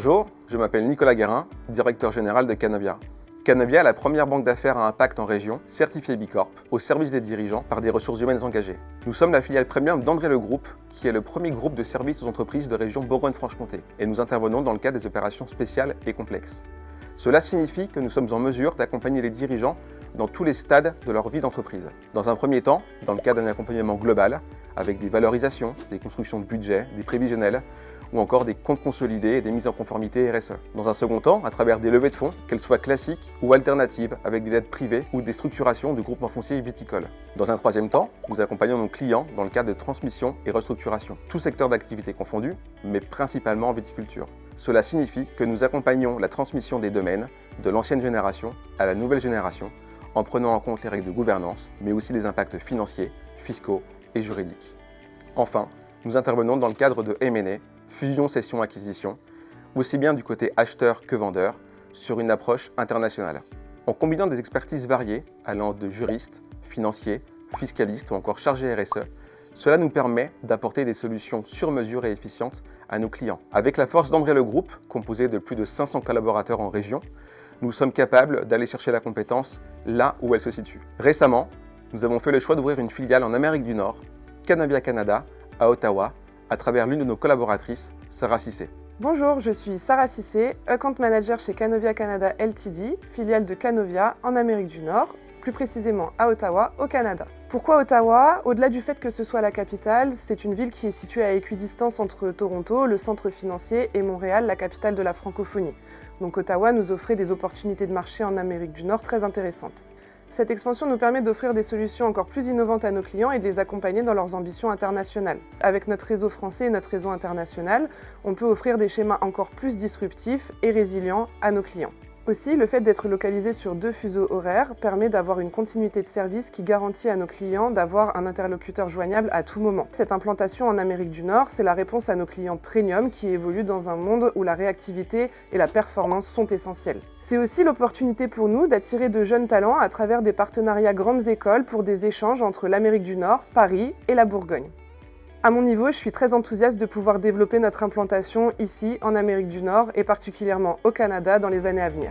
Bonjour, je m'appelle Nicolas Guérin, directeur général de Canovia. Canovia est la première banque d'affaires à impact en région, certifiée Bicorp, au service des dirigeants par des ressources humaines engagées. Nous sommes la filiale premium d'André Le Group, qui est le premier groupe de services aux entreprises de région Bourgogne-Franche-Comté, et nous intervenons dans le cadre des opérations spéciales et complexes. Cela signifie que nous sommes en mesure d'accompagner les dirigeants dans tous les stades de leur vie d'entreprise. Dans un premier temps, dans le cadre d'un accompagnement global, avec des valorisations, des constructions de budget, des prévisionnels, ou encore des comptes consolidés et des mises en conformité RSE. Dans un second temps, à travers des levées de fonds, qu'elles soient classiques ou alternatives, avec des dettes privées ou des structurations de groupements fonciers viticoles. Dans un troisième temps, nous accompagnons nos clients dans le cadre de transmission et restructuration, tout secteur d'activité confondu, mais principalement en viticulture. Cela signifie que nous accompagnons la transmission des domaines de l'ancienne génération à la nouvelle génération, en prenant en compte les règles de gouvernance, mais aussi les impacts financiers, fiscaux et juridiques. Enfin, nous intervenons dans le cadre de M&A, fusion, cession, acquisition, aussi bien du côté acheteur que vendeur, sur une approche internationale. En combinant des expertises variées, allant de juristes, financiers, fiscalistes ou encore chargés RSE, cela nous permet d'apporter des solutions sur mesure et efficientes à nos clients. Avec la force d'André Le Group, composé de plus de 500 collaborateurs en région, nous sommes capables d'aller chercher la compétence là où elle se situe. Récemment, nous avons fait le choix d'ouvrir une filiale en Amérique du Nord, Canovia Canada, à Ottawa, à travers l'une de nos collaboratrices, Sarah Cissé. Bonjour, je suis Sarah Cissé, Account Manager chez Canovia Canada Ltd, filiale de Canovia en Amérique du Nord, plus précisément à Ottawa, au Canada. Pourquoi Ottawa? Au-delà du fait que ce soit la capitale, c'est une ville qui est située à équidistance entre Toronto, le centre financier, et Montréal, la capitale de la francophonie. Donc Ottawa nous offrait des opportunités de marché en Amérique du Nord très intéressantes. Cette expansion nous permet d'offrir des solutions encore plus innovantes à nos clients et de les accompagner dans leurs ambitions internationales. Avec notre réseau français et notre réseau international, on peut offrir des schémas encore plus disruptifs et résilients à nos clients. Aussi, le fait d'être localisé sur 2 fuseaux horaires permet d'avoir une continuité de service qui garantit à nos clients d'avoir un interlocuteur joignable à tout moment. Cette implantation en Amérique du Nord, c'est la réponse à nos clients premium qui évoluent dans un monde où la réactivité et la performance sont essentielles. C'est aussi l'opportunité pour nous d'attirer de jeunes talents à travers des partenariats grandes écoles pour des échanges entre l'Amérique du Nord, Paris et la Bourgogne. À mon niveau, je suis très enthousiaste de pouvoir développer notre implantation ici, en Amérique du Nord, et particulièrement au Canada dans les années à venir.